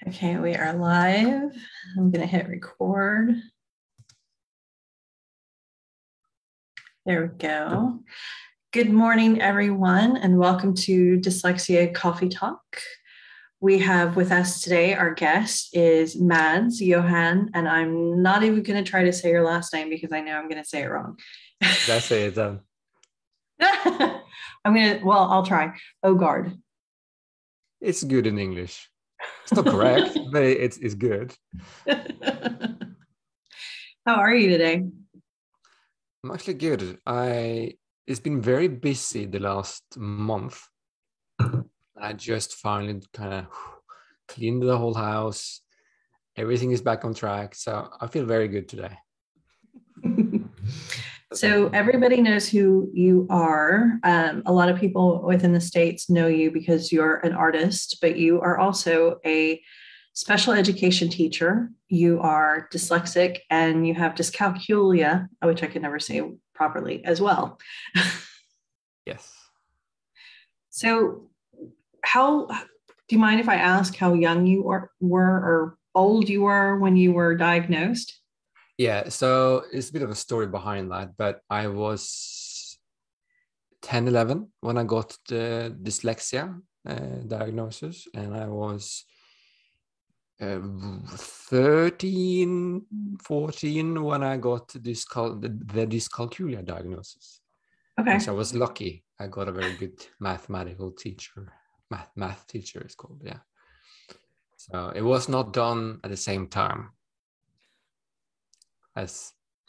Okay, we are live. I'm going to hit record. There we go. Good morning, everyone, and welcome to Dyslexia Coffee Talk. We have with us today, our guest is Mads Johan, and I'm not even going to try to say your last name because I know I'm going to say it wrong. That's it. I'll try. Øgaard. It's good in English. It's not correct, but it's good. How are you today? I'm actually good. It's been very busy the last month. I just finally kind of cleaned the whole house. Everything is back on track. So I feel very good today. So everybody knows who you are. A lot of people within the States know you because you're an artist, but you are also a special education teacher. You are dyslexic and you have dyscalculia, which I can never say properly as well. Yes. So do you mind if I ask how young you were or old you were when you were diagnosed? Yeah, so it's a bit of a story behind that, but I was 10, 11 when I got the dyslexia diagnosis, and I was 13, 14 when I got the dyscalculia diagnosis. Okay. So I was lucky. I got a very good mathematical teacher. Math teacher is called, yeah. So it was not done at the same time.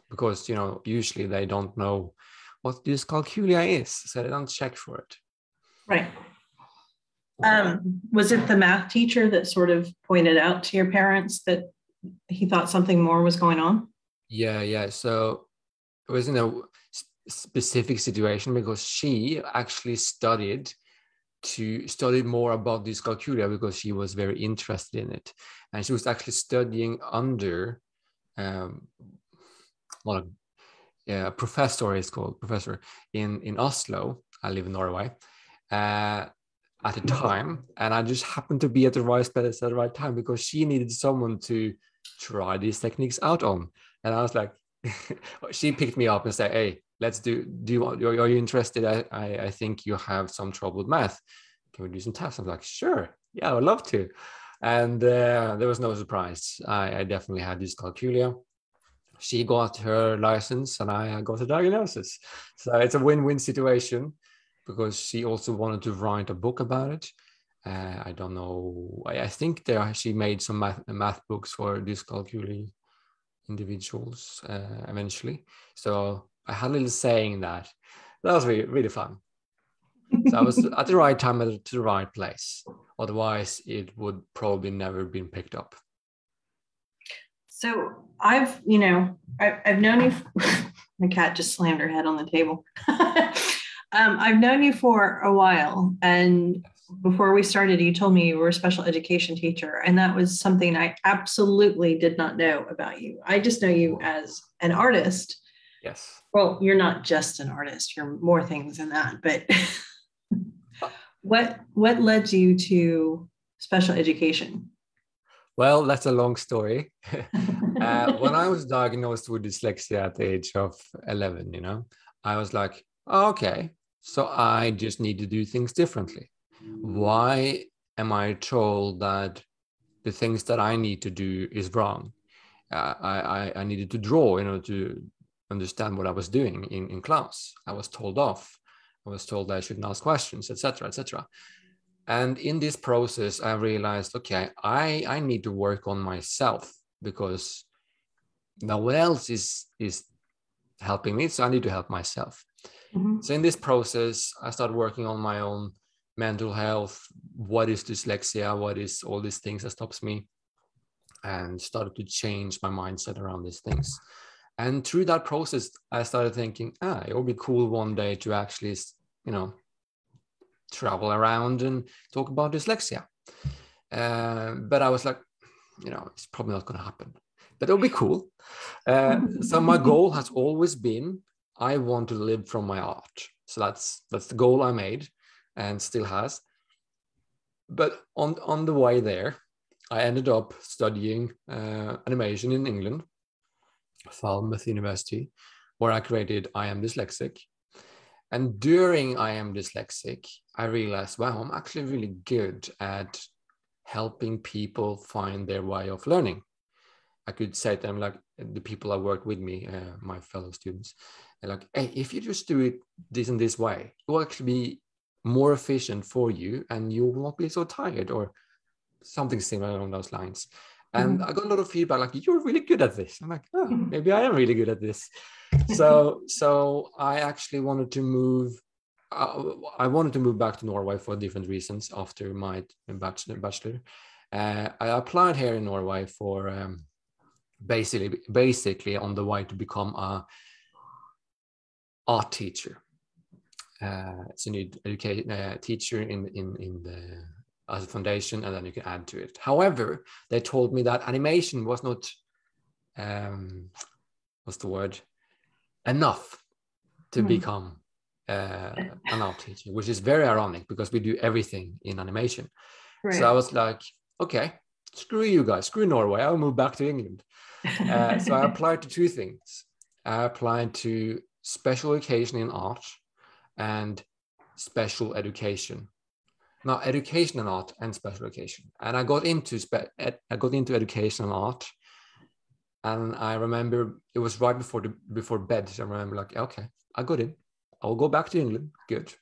Because usually they don't know what dyscalculia is, so they don't check for it. Right. Was it the math teacher that sort of pointed out to your parents that he thought something more was going on? Yeah. So it was in a specific situation because she actually studied more about dyscalculia because she was very interested in it, and she was actually studying under a professor in Oslo. I live in Norway at the time, and I just happened to be at the right place at the right time because she needed someone to try these techniques out on. And I was like, she picked me up and said, "Hey, let's are you interested? I think you have some trouble with math. Can we do some tests?" I'm like, "Sure, yeah, I would love to." And there was no surprise. I definitely had dyscalculia. She got her license and I got a diagnosis. So it's a win-win situation because she also wanted to write a book about it. I don't know. I think she made some math books for dyscalculia individuals eventually. So I had a little saying in that. That was really, really fun. So I was at the right time at the right place. Otherwise, it would probably never been picked up. So I've known you. My cat just slammed her head on the table. I've known you for a while, and before we started, you told me you were a special education teacher, and that was something I absolutely did not know about you. I just know you as an artist. Yes. Well, you're not just an artist; you're more things than that. But what led you to special education? Well, that's a long story. When I was diagnosed with dyslexia at the age of 11, I was like, oh, okay, so I just need to do things differently. Why am I told that the things that I need to do is wrong? I needed to draw, to understand what I was doing in class. I was told off. I was told I shouldn't ask questions, etc., etc. And in this process, I realized, okay, I need to work on myself because no one else is helping me, so I need to help myself. Mm-hmm. So in this process, I started working on my own mental health. What is dyslexia? What is all these things that stops me? And started to change my mindset around these things. And through that process, I started thinking, it would be cool one day to actually, travel around and talk about dyslexia. But I was like, it's probably not going to happen. But it'll be cool. So my goal has always been, I want to live from my art. So that's the goal I made and still has. But on the way there, I ended up studying animation in England, Falmouth University, where I created I Am Dyslexic. And during I Am Dyslexic, I realized, wow, I'm actually really good at helping people find their way of learning. I could say to them, like the people I worked with me, my fellow students, like, hey, if you just do it this and this way, it will actually be more efficient for you and you will not be so tired, or something similar along those lines. And I got a lot of feedback like, you're really good at this. I'm like, oh, maybe I am really good at this. So I actually wanted to move. I wanted to move back to Norway for different reasons after my bachelor. I applied here in Norway for basically on the way to become a art teacher. So you need educate teacher in the as a foundation, and then you can add to it. However, they told me that animation was not what's the word, enough to become an art teacher, which is very ironic because we do everything in animation. Right. So I was like, okay, screw you guys, screw Norway, I'll move back to England. So I applied to two things. I applied to special education in art and special education. Now, education and art and special education. And I got into education and art. And I remember it was right before bed. So I remember like, okay, I got in. I'll go back to England. Good.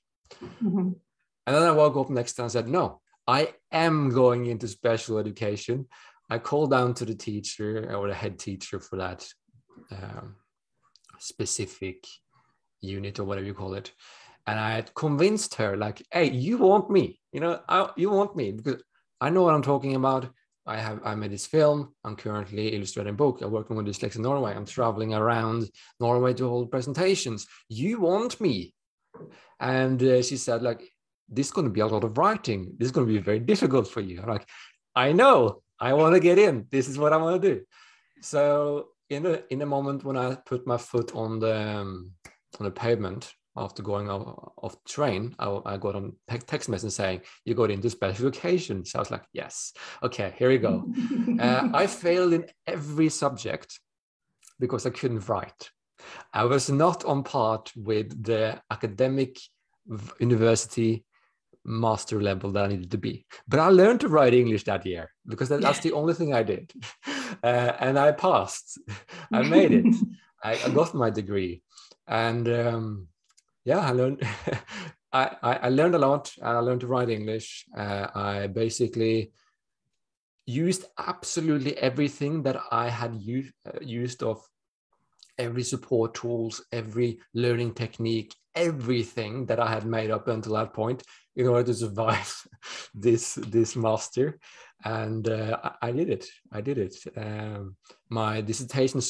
And then I woke up next day and said, no, I am going into special education. I called down to the teacher or the head teacher for that specific unit or whatever you call it. And I had convinced her like, hey, you want me, you want me because I know what I'm talking about. I made this film. I'm currently illustrating a book. I'm working with Dyslexia Norway. I'm traveling around Norway to hold presentations. You want me. And she said like, this is going to be a lot of writing. This is going to be very difficult for you. I'm like, I know, I want to get in. This is what I want to do. So in a moment when I put my foot on the pavement, after going off the train, I got on text message saying, you got into special education. So I was like, yes, okay, here we go. I failed in every subject because I couldn't write. I was not on par with the academic university master level that I needed to be. But I learned to write English that year because that's the only thing I did. And I passed. I made it. I got my degree. And I learned I learned a lot, and I learned to write English. I basically used absolutely everything that I had used of every support tools, every learning technique, everything that I had made up until that point in order to survive this master. And I did it. My dissertation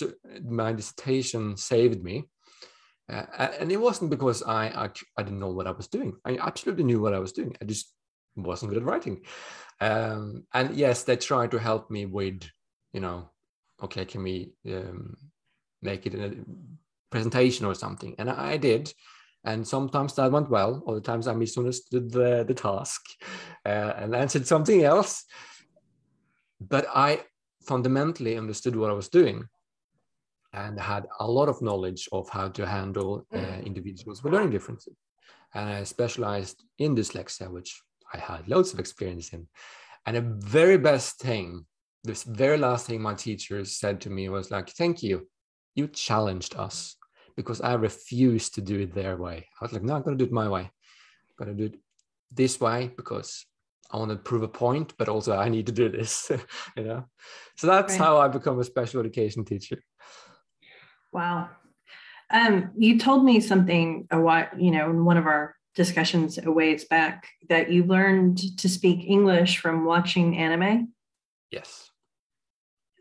saved me. And it wasn't because I didn't know what I was doing. I absolutely knew what I was doing. I just wasn't good at writing. And yes, they tried to help me with, okay, can we make it in a presentation or something? And I did. And sometimes that went well. Other times I misunderstood the task and answered something else. But I fundamentally understood what I was doing, and had a lot of knowledge of how to handle individuals with learning differences. And I specialized in dyslexia, which I had loads of experience in. And the very best thing, this very last thing my teachers said to me was like, thank you. You challenged us, because I refused to do it their way. I was like, no, I'm going to do it my way. I'm going to do it this way because I want to prove a point, but also I need to do this, So that's right. How I become a special education teacher. Wow. You told me something a while, in one of our discussions a ways back, that you learned to speak English from watching anime. Yes.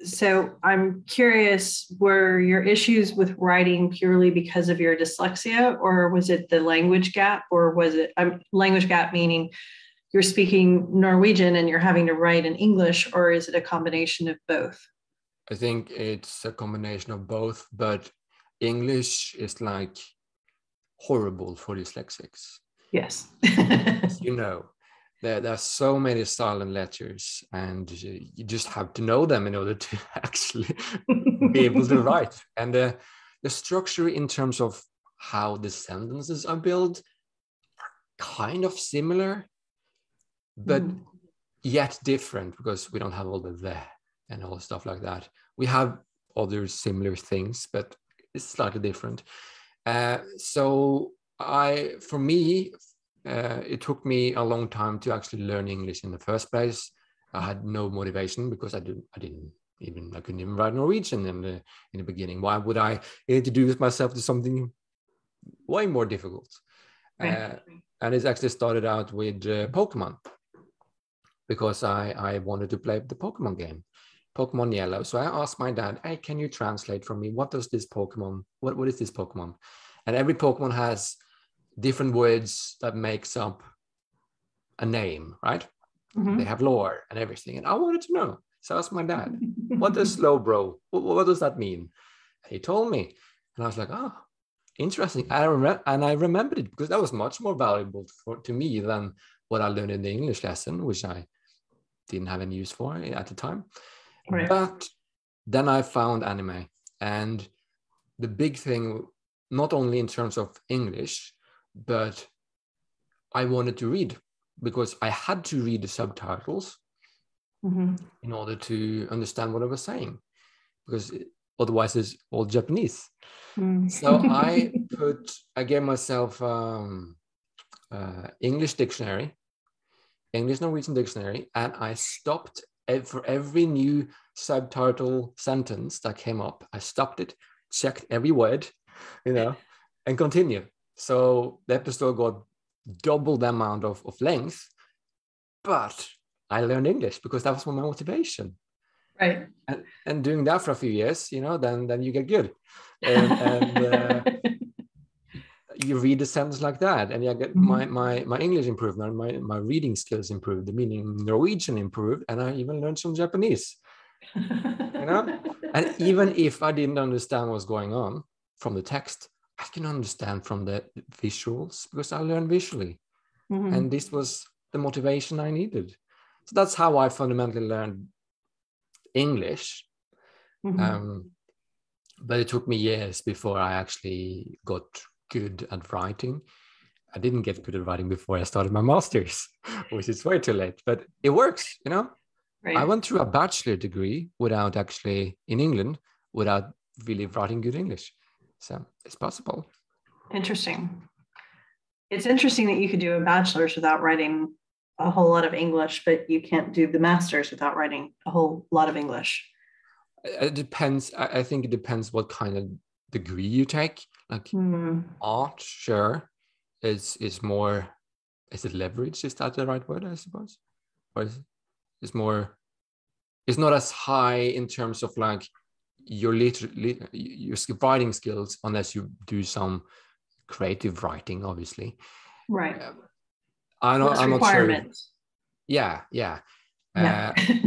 So I'm curious, were your issues with writing purely because of your dyslexia, or was it the language gap, or was it language gap meaning you're speaking Norwegian and you're having to write in English, or is it a combination of both? I think it's a combination of both, but English is like horrible for dyslexics. Yes. there are so many silent letters, and you just have to know them in order to actually be able to write. And the structure in terms of how the sentences are built are kind of similar, but yet different, because we don't have all the and all stuff like that. We have other similar things, but it's slightly different. So for me, it took me a long time to actually learn English in the first place. I had no motivation because I couldn't even write Norwegian in the beginning. Why would I introduce myself to something way more difficult? Right. And it actually started out with Pokemon, because I wanted to play the Pokemon game, Pokemon Yellow. So I asked my dad, hey, can you translate for me? What does this Pokemon, what is this Pokemon? And every Pokemon has different words that makes up a name, right? Mm-hmm. They have lore and everything. And I wanted to know. So I asked my dad, what does Slowbro? What does that mean? And he told me. And I was like, oh, interesting. I remembered it, because that was much more valuable to me than what I learned in the English lesson, which I didn't have any use for at the time. Right. But then I found anime. And the big thing, not only in terms of English, but I wanted to read, because I had to read the subtitles in order to understand what I was saying, because otherwise it's all Japanese. So I gave myself English dictionary, English Norwegian dictionary, and I stopped for every new subtitle sentence that came up. I stopped it, checked every word, and continued. So the episode got double the amount of length, but I learned English because that was my motivation. Right. And doing that for a few years, then you get good. And you read the sentence like that, and you get my English improved, my reading skills improved, the meaning Norwegian improved, and I even learned some Japanese. And even if I didn't understand what's going on from the text, I can understand from the visuals, because I learned visually. And this was the motivation I needed. So that's how I fundamentally learned English. But it took me years before I actually got good at writing. I didn't get good at writing before I started my master's, which is way too late, but it works, Right. I went through a bachelor degree in England, without really writing good English. So it's possible. Interesting. It's interesting that you could do a bachelor's without writing a whole lot of English, but you can't do the master's without writing a whole lot of English. It depends. I think it depends what kind of degree you take. Like art, sure, is more. Is it leverage? Is that the right word? I suppose, or it's more. It's not as high in terms of like your writing skills, unless you do some creative writing, obviously. Right. I'm not sure. Yeah.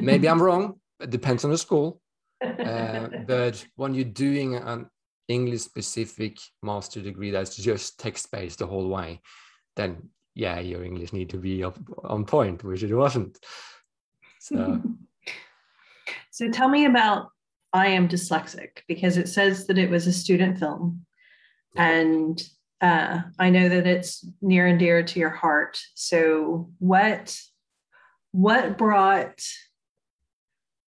Maybe I'm wrong. It depends on the school. But when you're doing an English-specific master degree that's just text-based the whole way, then yeah, your English need to be on point, which it wasn't. So tell me about I Am Dyslexic, because it says that it was a student film, and I know that it's near and dear to your heart. So what brought,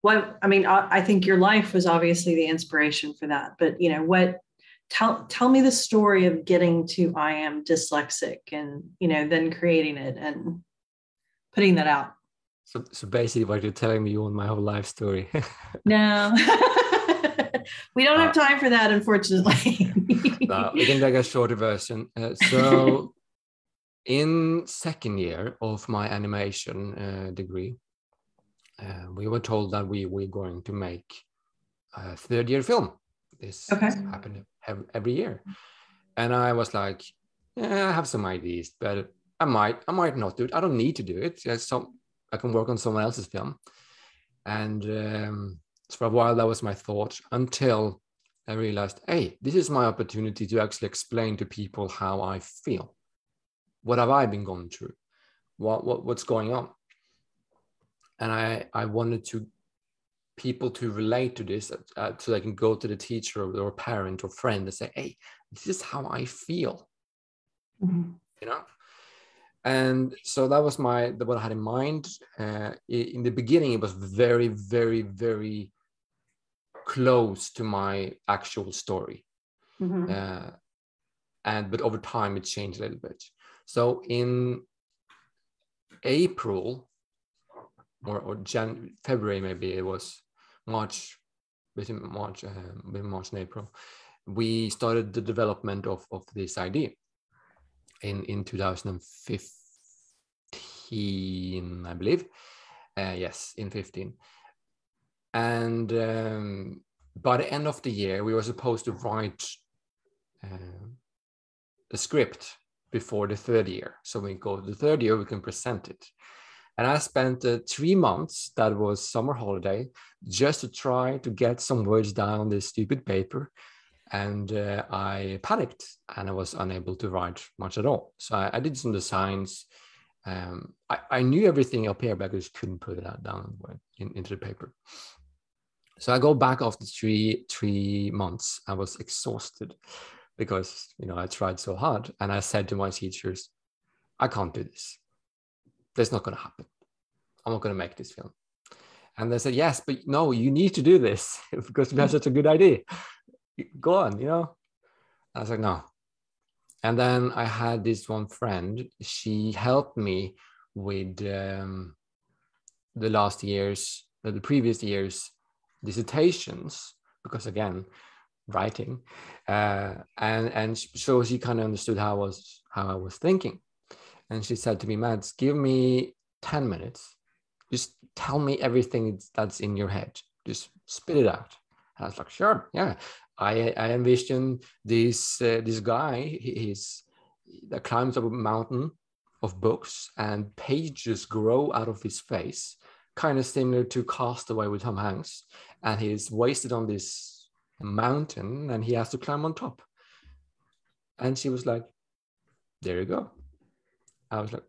I think your life was obviously the inspiration for that, but tell me the story of getting to I Am Dyslexic, and then creating it and putting that out. So basically what you're telling me, you want my whole life story. No. We don't have time for that, unfortunately. No, we can take a shorter version. So in second year of my animation degree, we were told that we were going to make a third year film. This happened every year. And I was like, yeah, I have some ideas, but I might not do it. I don't need to do it. I can work on someone else's film. And so for a while, that was my thought, until I realized, hey, this is my opportunity to actually explain to people how I feel. What have I been going through? what's going on. And I wanted people to relate to this, so they can go to the teacher or parent or friend and say, hey, this is how I feel. You know. And so that was what I had in mind. In the beginning, it was very, very, very close to my actual story. But over time, it changed a little bit. So in April or February, maybe it was between March and April, we started the development of this idea. In 2015, I believe. Yes, in 15. And by the end of the year, we were supposed to write the script before the third year. So when we go to the third year, we can present it. And I spent 3 months, that was summer holiday, just to try to get some words down on this stupid paper. And I panicked and I was unable to write much at all. So I did some designs. I knew everything up here, but I just couldn't put it down into the paper. So I go back after three months. I was exhausted because, I tried so hard. And I said to my teachers, I can't do this. That's not going to happen. I'm not going to make this film. And they said, yes, but no, you need to do this because you have such a good idea. Go on, I was like, no. And then I had this one friend. She helped me with the previous year's dissertations, because again, writing, and so she kind of understood how I was thinking. And she said to me, Mads, give me 10 minutes. Just tell me everything that's in your head. Just spit it out. And I was like, sure, yeah. I envision this guy, that climbs up a mountain of books and pages grow out of his face, kind of similar to Castaway with Tom Hanks. And he's wasted on this mountain and he has to climb on top. And she was like, there you go. I was like,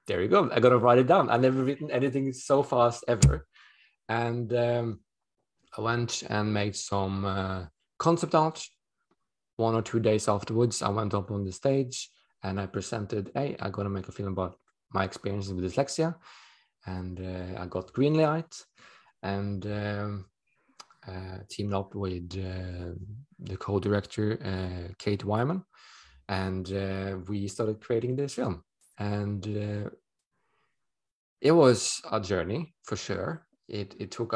there you go. I got to write it down. I've never written anything so fast ever. And I went and made some concept art. 1 or 2 days afterwards, I went up on the stage and I presented, hey, I'm going to make a film about my experiences with dyslexia. And I got green light and teamed up with the co-director, Kate Wyman. And we started creating this film. And it was a journey for sure. It took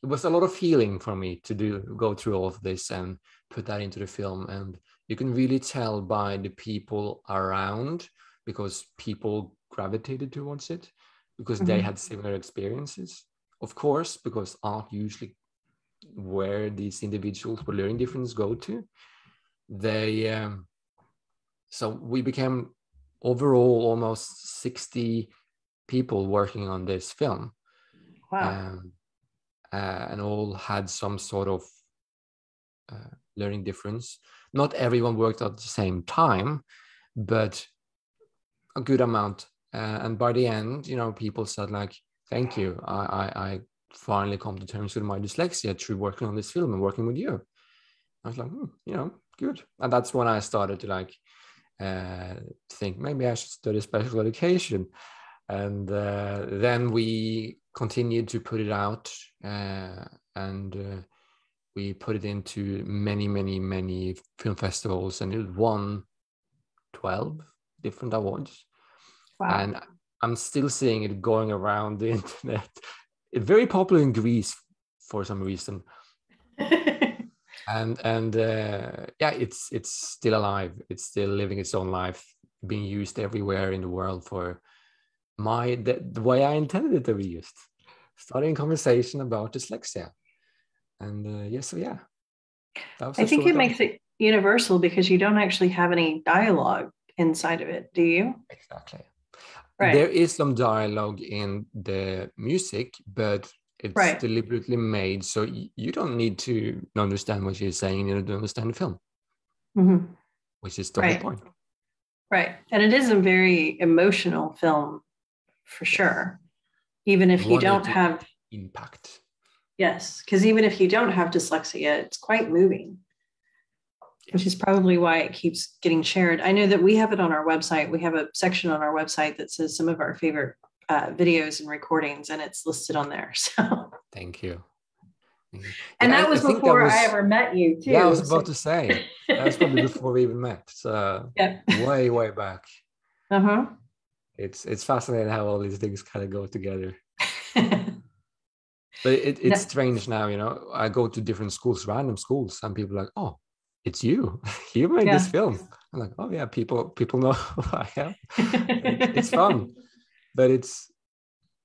it was a lot of healing for me to go through all of this and put that into the film. And you can really tell by the people around, because people gravitated towards it because they had similar experiences. Of course, because art usually where these individuals with learning difference go to. So we became overall almost 60 people working on this film. Wow. And all had some sort of learning difference. Not everyone worked at the same time, but a good amount. And by the end, people said like, thank you. I finally come to terms with my dyslexia through working on this film and working with you. I was like, good. And that's when I started to think maybe I should study special education. And then we continued to put it out and we put it into many, many, many film festivals, and it won 12 different awards. Wow. And I'm still seeing it going around the internet. It's very popular in Greece for some reason. and it's still alive. It's still living its own life, being used everywhere in the world for the way I intended it to be used. Starting a conversation about dyslexia. And I think it makes it universal because you don't actually have any dialogue inside of it, do you? Exactly. Right. There is some dialogue in the music, but it's deliberately made so you don't need to understand what she's saying. You need to understand the film, which is the whole point. Right. And it is a very emotional film for sure. Even if you don't have impact. Yes, because even if you don't have dyslexia, it's quite moving, which is probably why it keeps getting shared. I know that we have it on our website. We have a section on our website that says some of our favorite videos and recordings, and it's listed on there. So thank you. And that was before I ever met you, too. Yeah, I was about to say that was probably before we even met. So way back. Uh-huh. It's fascinating how all these things kind of go together. But it's strange now, you know. I go to different schools, random schools, and people are like, "Oh, it's you. You made this film." I'm like, "Oh yeah, people know who I am." It's fun, but it's,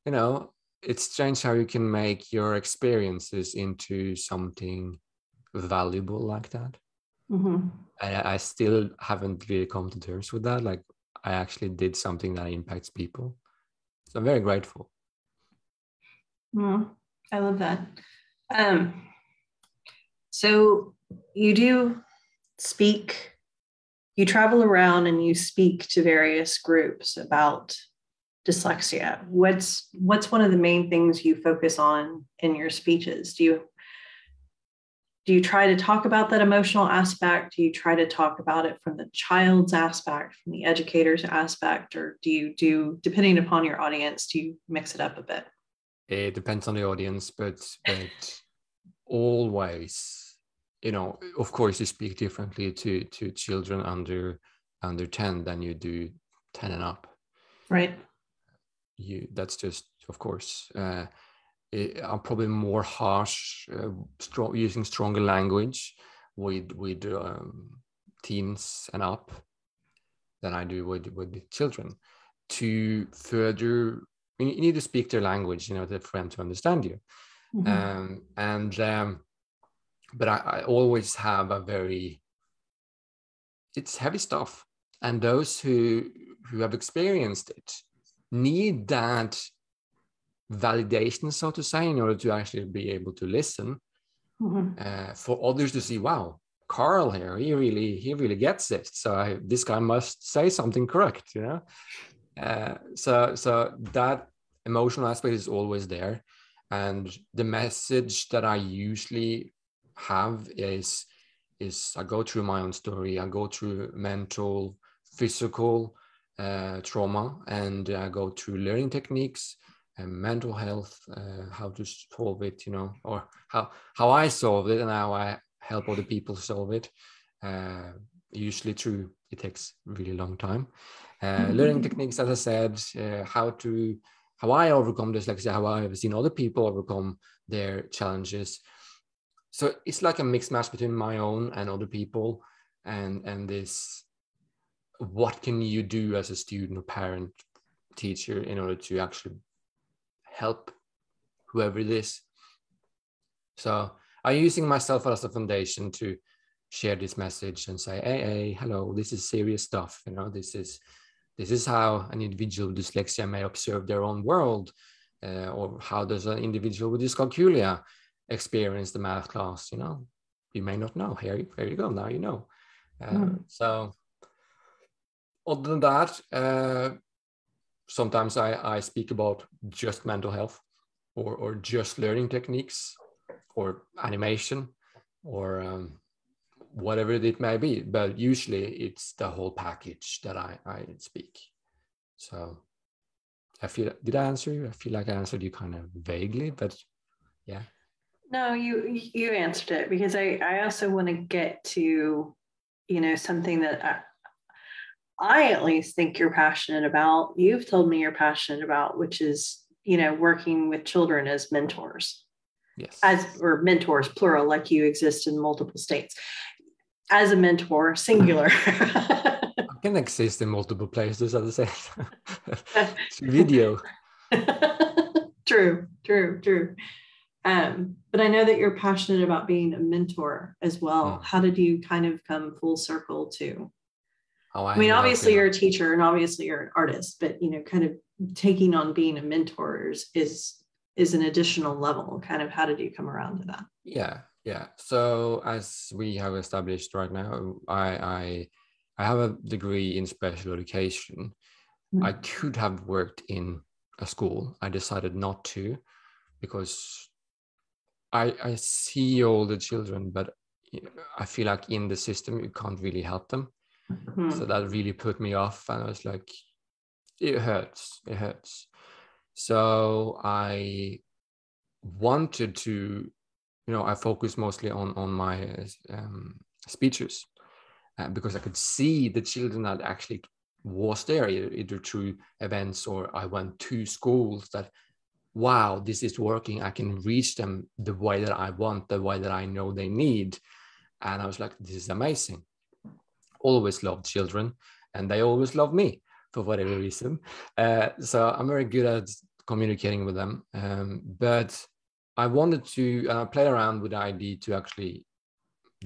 you know, it's strange how you can make your experiences into something valuable like that. Mm-hmm. I still haven't really come to terms with that. Like, I actually did something that impacts people, so I'm very grateful. I love that. So you do speak, you travel around and you speak to various groups about dyslexia. What's one of the main things you focus on in your speeches? Do you try to talk about that emotional aspect? Do you try to talk about it from the child's aspect, from the educator's aspect, or do you, depending upon your audience, do you mix it up a bit? It depends on the audience, but always, you know, of course, you speak differently to children under 10 than you do 10 and up. Right. That's just, of course. I'm probably more harsh, using stronger language with teens and up than I do with children. To further, you need to speak their language, you know, for them to understand you. Mm-hmm. But I always have it's heavy stuff, and those who have experienced it need that validation, so to say, in order to actually be able to listen. Mm-hmm. For others to see, wow, Carl here, he really gets it. So this guy must say something correct, you know. So that emotional aspect is always there, and the message that I usually have is I go through my own story. I go through mental, physical trauma, and I go through learning techniques and mental health, how to solve it, you know, or how I solved it and how I help other people solve it. Usually through, it takes a really long time. Learning techniques, as I said, how I overcome dyslexia, how I've seen other people overcome their challenges. So it's like a mixed match between my own and other people, and this, what can you do as a student or parent, teacher, in order to actually help whoever it is. So I'm using myself as a foundation to share this message and say, hey, hello, this is serious stuff. You know, this is how an individual with dyslexia may observe their own world, or how does an individual with dyscalculia experience the math class. You know, you may not know. Here you go. Now you know. So other than that, sometimes I speak about just mental health, or just learning techniques, or animation, or whatever it may be. But usually it's the whole package that I speak. So did I answer you? I feel like I answered you kind of vaguely, but yeah. No, you answered it, because I also want to get to, you know, something that I at least think you're passionate about. You've told me you're passionate about, which is, you know, working with children as mentors. Yes. Or mentors, plural, like you exist in multiple states. As a mentor, singular. I can exist in multiple places at the same time. Video. True. But I know that you're passionate about being a mentor as well. How did you kind of come full circle to? I mean, obviously you're a teacher and obviously you're an artist, but, you know, kind of taking on being a mentor is an additional level. Kind of, how did you come around to that? Yeah. So as we have established right now, I I have a degree in special education. I could have worked in a school. I decided not to because I see all the children, but I feel like in the system you can't really help them. So that really put me off, and I was like, it hurts. So I wanted to, I focused mostly on my speeches because I could see the children that actually was there, either through events or I went to schools that, wow, this is working. I can reach them the way that I want, the way that I know they need. And I was like, this is amazing. Always loved children, and they always love me for whatever reason. So I'm very good at communicating with them. But I wanted to play around with the idea to actually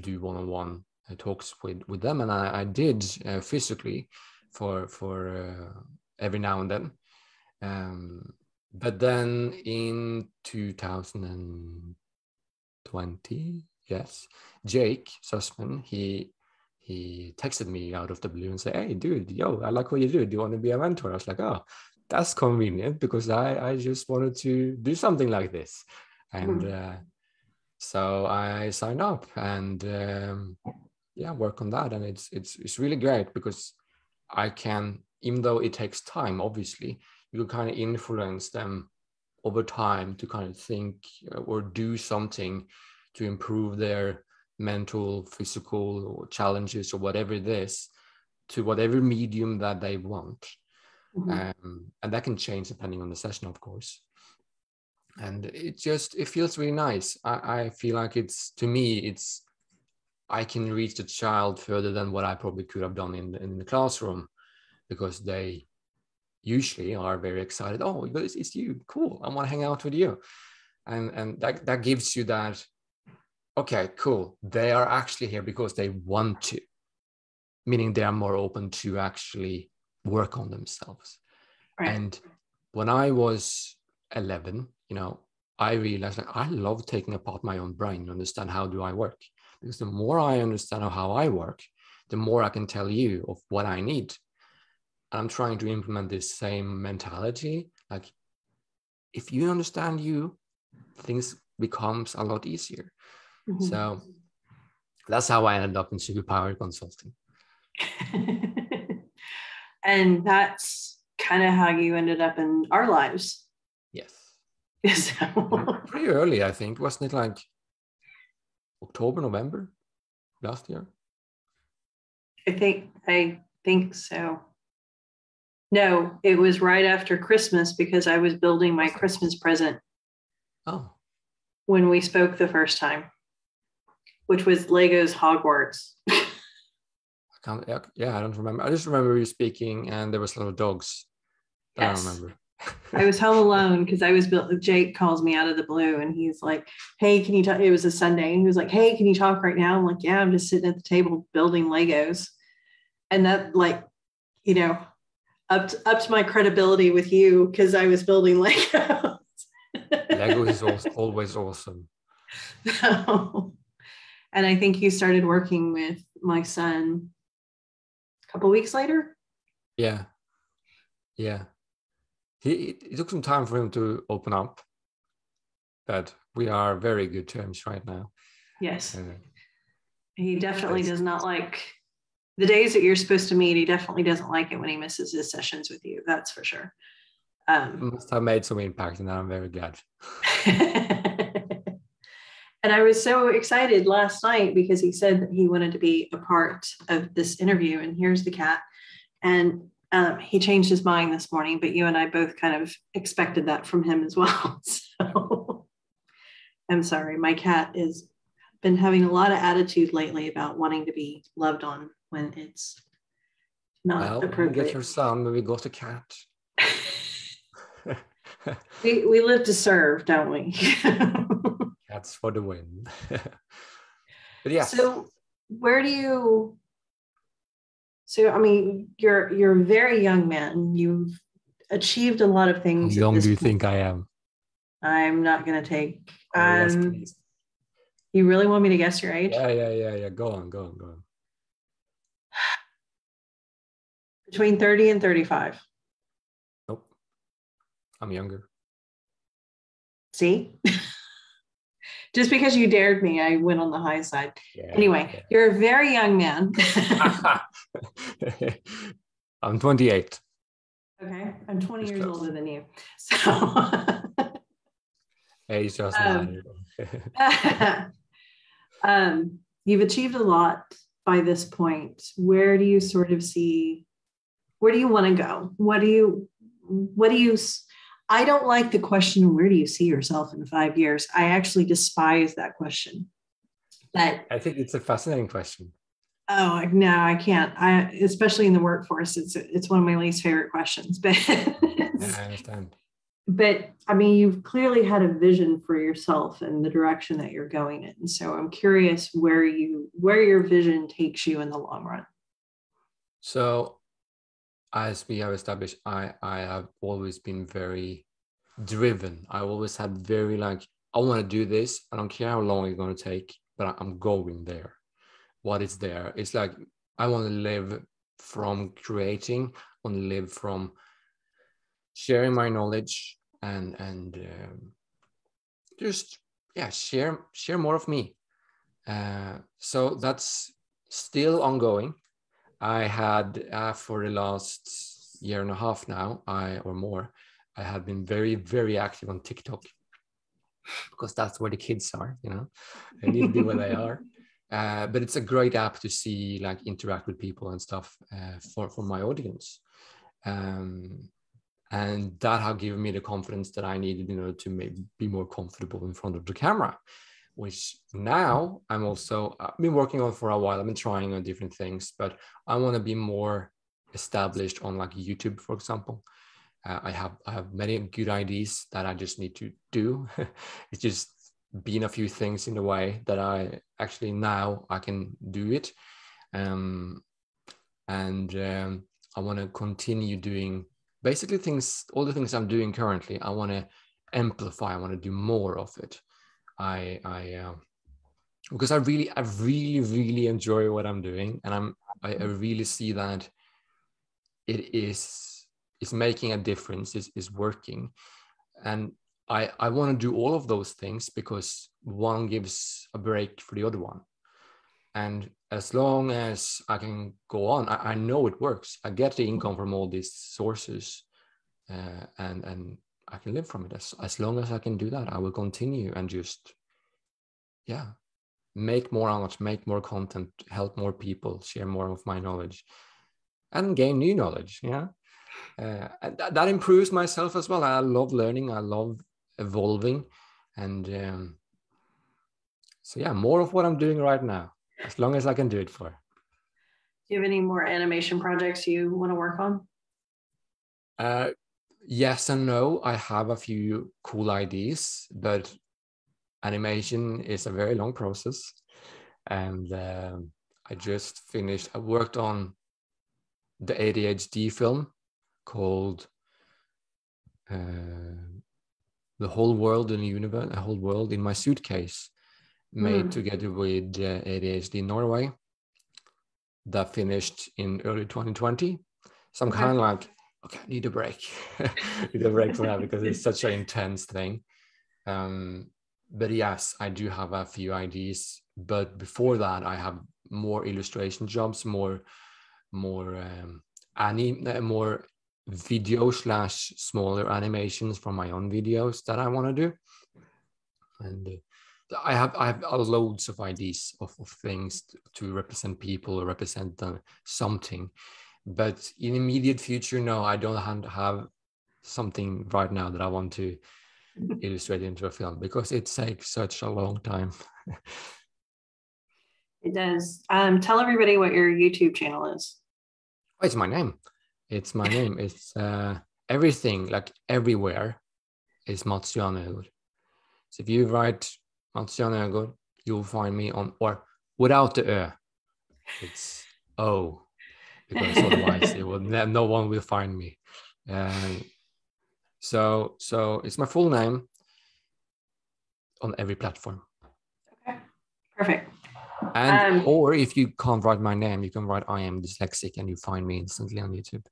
do one-on-one talks with them, and I did physically for every now and then. But then in 2020, yes, Jake Sussman, he texted me out of the blue and said, "Hey, dude, yo, I like what you do. Do you want to be a mentor?" I was like, "Oh, that's convenient because I just wanted to do something like this." And so I signed up and work on that. And it's really great because I can, even though it takes time, obviously, you can kind of influence them over time to kind of think or do something to improve their mental, physical or challenges or whatever it is to whatever medium that they want. And that can change depending on the session, of course. And it feels really nice. I feel like I can reach the child further than what I probably could have done in the classroom, because they usually are very excited. Oh, but it's you. Cool. I want to hang out with you. And that gives you that, okay, cool. They are actually here because they want to, meaning they are more open to actually work on themselves. Right. And when I was 11, I realized that I love taking apart my own brain to understand how do I work. Because the more I understand how I work, the more I can tell you of what I need. And I'm trying to implement this same mentality. Like, if you understand you, things becomes a lot easier. So that's how I ended up in superpower consulting. And that's kind of how you ended up in our lives. Yes. So. Pretty early, I think. Wasn't it like October, November last year? I think so. No, it was right after Christmas because I was building my Christmas present. Oh. When we spoke the first time, which was Lego's Hogwarts. I don't remember. I just remember you speaking and there was little dogs. Yes. I don't remember. I was home alone because Jake calls me out of the blue and he's like, "Hey, can you talk?" It was a Sunday. And he was like, "Hey, can you talk right now?" I'm like, "Yeah, I'm just sitting at the table building Legos." And that, upped my credibility with you because I was building Legos. Lego is always awesome. And I think you started working with my son a couple weeks later. Yeah. It took some time for him to open up, but we are very good terms right now. Yes. He definitely does not like the days that you're supposed to meet. He definitely doesn't like it when he misses his sessions with you. That's for sure. Must have made some impact, and I'm very glad. And I was so excited last night because he said that he wanted to be a part of this interview. And here's the cat. And he changed his mind this morning, but you and I both kind of expected that from him as well. So I'm sorry. My cat has been having a lot of attitude lately about wanting to be loved on when it's not appropriate. Get your son when we got a cat. we live to serve, don't we? Cats for the win. But yes. So where do you? So I mean, you're a very young man. You've achieved a lot of things. How young do you think I am? I'm not going to take. Yes, please. You really want me to guess your age? Yeah. Go on. Between 30 and 35. Nope. I'm younger. See? Just because you dared me, I went on the high side. Yeah, anyway, yeah. You're a very young man. I'm 28. Okay. I'm 20 It's years close. older than you. So Age doesn't matter. You've achieved a lot by this point. Where do you sort of see, where do you want to go? What do you, I don't like the question, where do you see yourself in 5 years? I actually despise that question. But I think it's a fascinating question. Oh, no, I can't. Especially in the workforce, it's one of my least favorite questions. But Yeah, I understand. But I mean, you've clearly had a vision for yourself and the direction that you're going in. So I'm curious where your vision takes you in the long run. So, as we have established, I have always been very driven. I always had very like, I want to do this. I don't care how long it's going to take, but I'm going there. What is there? It's like, I want to live from creating, I want to live from sharing my knowledge and just, yeah, share more of me. So that's still ongoing. I had for the last year and a half now, or more, I have been very, very active on TikTok, because that's where the kids are, you know, they need to be where they are. But it's a great app to see, like, interact with people and stuff for my audience. And that has given me the confidence that I needed, you know, to maybe be more comfortable in front of the camera, which now I've been working on for a while. I've been trying on different things, but I want to be more established on, like, YouTube, for example. I have many good ideas that I just need to do. It's just been a few things in the way that I actually now I can do it. I want to continue doing basically all the things I'm doing currently. I want to amplify. I want to do more of it. Because I really enjoy what I'm doing, and I really see that it's making a difference, is working. And I want to do all of those things because one gives a break for the other one. And as long as I can go on, I know it works. I get the income from all these sources, and I can live from it. As long as I can do that, I will continue and just, yeah, make more art, make more content, help more people, share more of my knowledge, and gain new knowledge. Yeah. And that improves myself as well. I love learning. I love evolving. And so, yeah, more of what I'm doing right now, as long as I can do it for. Do you have any more animation projects you want to work on? Yes and no. I have a few cool ideas, but animation is a very long process. And I worked on the ADHD film called The Whole World in the Universe, A Whole World in My Suitcase, made together with ADHD Norway. That finished in early 2020. So I'm kind of like, okay, I need a break. Need a break from that because it's such an intense thing. But yes, I do have a few ideas. But before that, I have more illustration jobs, more video / smaller animations from my own videos that I want to do. And I have loads of ideas of things to represent people or represent something. But in immediate future, no, I don't have something right now that I want to illustrate into a film, because it takes such a long time. It does. Tell everybody what your YouTube channel is. Oh, it's my name. It's my name. It's everything, like everywhere, is Mads Johan Øgaard. So if you write Mads Johan Øgaard, you'll find me on, or without the Ö, it's O, because otherwise no one will find me. So it's my full name on every platform. Okay, perfect. And or if you can't write my name, you can write I am dyslexic and you find me instantly on YouTube.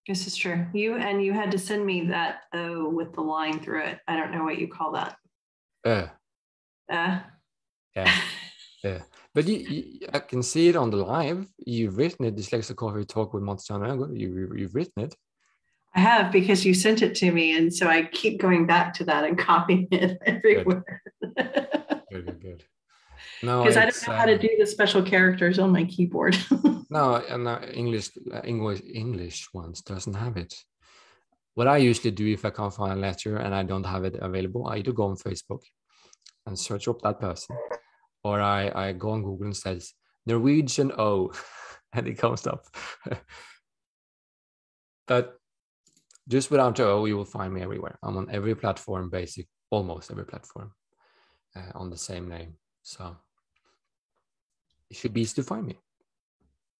This is true. You had to send me that O with the line through it. I don't know what you call that. Yeah. Yeah. But I can see it on the live. You've written it, Dyslexia Coffee Talk with Mads Johan Øgaard. You've written it. I have, because you sent it to me. And so I keep going back to that and copying it everywhere. Good. No, because I don't know how to do the special characters on my keyboard. No, and English ones doesn't have it. What I usually do if I can't find a letter and I don't have it available, I either go on Facebook and search up that person, or I go on Google and says Norwegian O, and it comes up. But just without the O, you will find me everywhere. I'm on every platform, almost every platform, on the same name. So it should be easy to find me.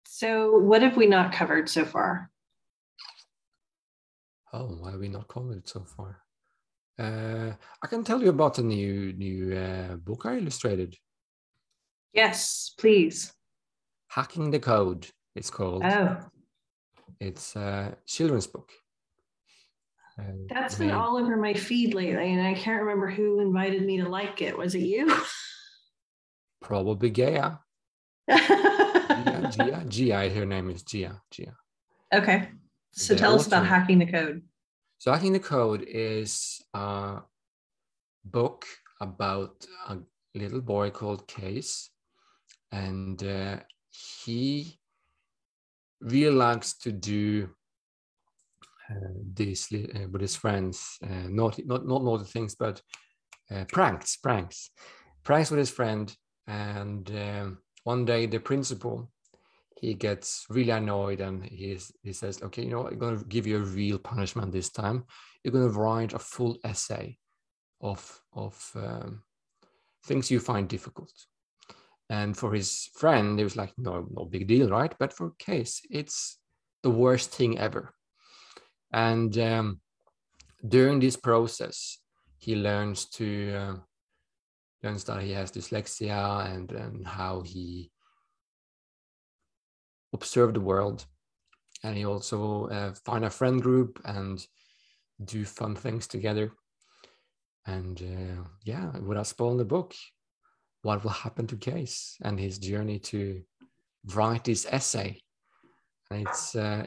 So what have we not covered so far? Oh, why have we not covered it so far? I can tell you about the new book I illustrated. Yes, please. Hacking the Code, it's called. Oh. It's a children's book. That's been all over my feed lately, and I can't remember who invited me to like it. Was it you? Probably Gia. Gia, her name is Gia. Okay. So tell us about Hacking the Code. So Hacking the Code is a book about a little boy called Case, and he really likes to do this with his friends, not naughty things, but pranks with his friend. And one day the principal, he gets really annoyed, and he says, okay, I'm going to give you a real punishment this time. You're going to write a full essay of things you find difficult. And for his friend, it was like, no big deal, right? But for Case, it's the worst thing ever. And during this process, he learns that he has dyslexia, and how he observe the world. And he also find a friend group and do fun things together. And without spoiling the book, what will happen to Case and his journey to write this essay. And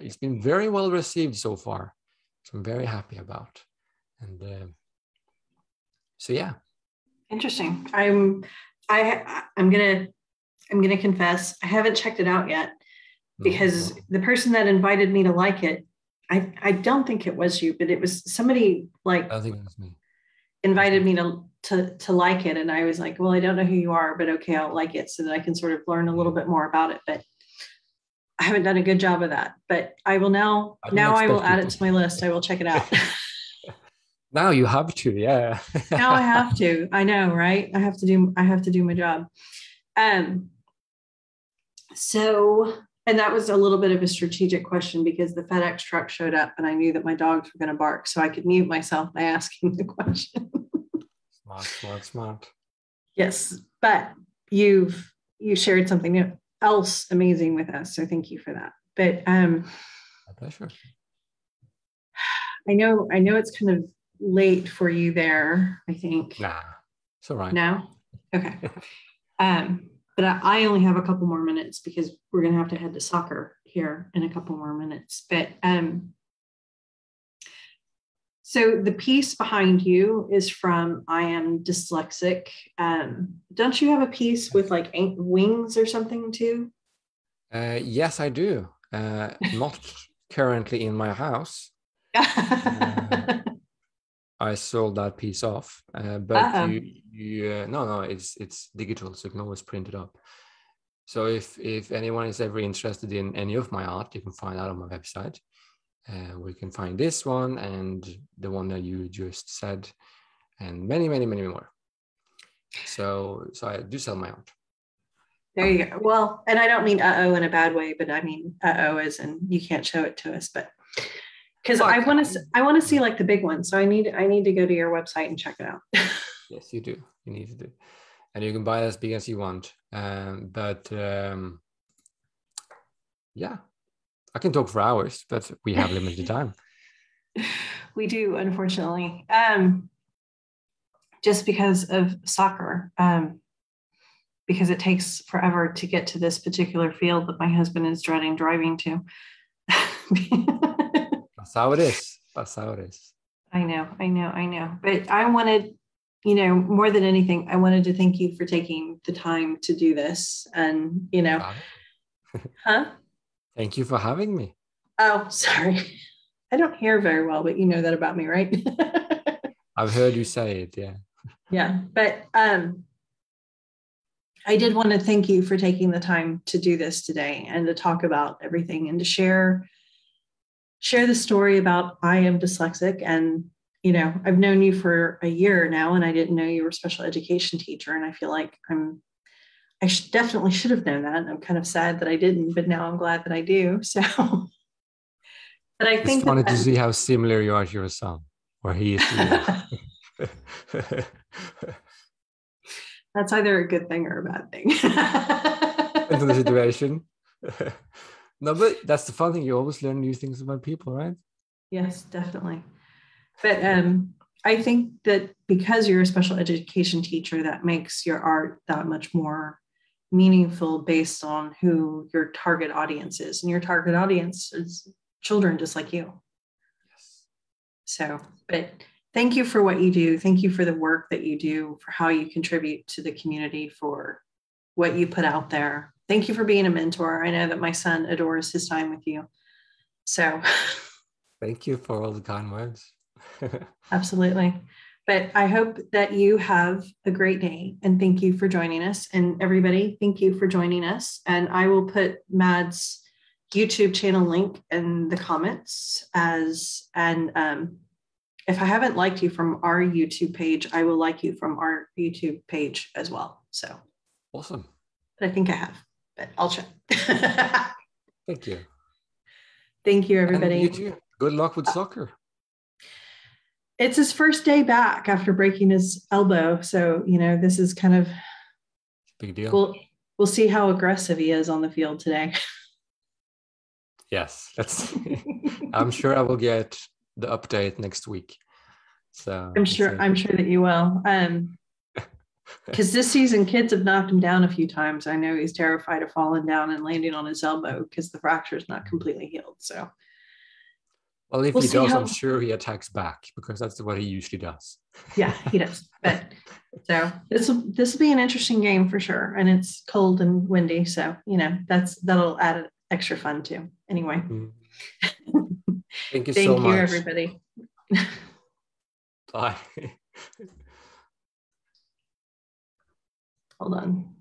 it's been very well received so far, so I'm very happy about. And so yeah. Interesting. I'm gonna confess, I haven't checked it out yet, because the person that invited me to like it, I don't think it was you, but it was somebody like, I think it was me, invited me to like it. And I was like, well, I don't know who you are, but okay, I'll like it so that I can sort of learn a little bit more about it. But I haven't done a good job of that, but I will now I will add it to my list. I will check it out. Now you have to, yeah. Now I have to. I know, right? I have to do my job. So, and that was a little bit of a strategic question, because the FedEx truck showed up and I knew that my dogs were going to bark, so I could mute myself by asking the question. Smart. Yes, but you shared something else amazing with us, so thank you for that. But my pleasure. I know it's kind of late for you there, I think. Nah, it's all right. No? Okay. But I only have a couple more minutes, because we're going to have to head to soccer here in a couple more minutes. But so the piece behind you is from I Am Dyslexic. Don't you have a piece with like wings or something too? Yes, I do. Not currently in my house. I sold that piece off, but no, it's digital, so you can always print it up. So if anyone is ever interested in any of my art, you can find out on my website. We can find this one and the one that you just said, and many more. So I do sell my art. There you go. Well, and I don't mean in a bad way, but I mean as in you can't show it to us, but. Because I want to see like the big one, so I need to go to your website and check it out. Yes, you do. You need to do. and you can buy as big as you want. Yeah, I can talk for hours, but we have limited time. We do, unfortunately, just because of soccer, because it takes forever to get to this particular field that my husband is dreading driving to. That's how it is. I know. But I wanted, more than anything, I wanted to thank you for taking the time to do this. And, huh? Thank you for having me. Oh, sorry. I don't hear very well, but you know that about me, right? I've heard you say it, yeah. Yeah, but I did want to thank you for taking the time to do this today and to talk about everything and to share the story about I am dyslexic. And, I've known you for a year now, and I didn't know you were a special education teacher. And I feel like definitely should have known that. I'm kind of sad that I didn't, but now I'm glad that I do. So, but I think just wanted to see how similar you are to your son, or he is to you. That's either a good thing or a bad thing. Into the situation. No, but that's the fun thing. You always learn new things about people, right? Yes, definitely. But I think that because you're a special education teacher, that makes your art that much more meaningful based on who your target audience is. And your target audience is children just like you. Yes. So, but thank you for what you do. Thank you for the work that you do, for how you contribute to the community, for what you put out there. Thank you for being a mentor. I know that my son adores his time with you. So thank you for all the kind words. Absolutely. But I hope that you have a great day, and thank you for joining us. And everybody, thank you for joining us. And I will put Mads' YouTube channel link in the comments if I haven't liked you from our YouTube page, I will like you from our YouTube page as well. So awesome. But I think I have, but I'll check. Thank you. Thank you, everybody. And you too. Good luck with soccer. It's his first day back after breaking his elbow. So, this is kind of big deal. We'll see how aggressive he is on the field today. Yes, I'm sure I will get the update next week. So I'm sure that you will. Because this season, kids have knocked him down a few times. I know he's terrified of falling down and landing on his elbow because the fracture is not completely healed. So, well, if he does, I'm sure he attacks back, because that's what he usually does. Yeah, he does. But so this will be an interesting game for sure, and it's cold and windy, so that'll add extra fun too. Anyway, thank you so much. Thank you, everybody. Bye. Hold on.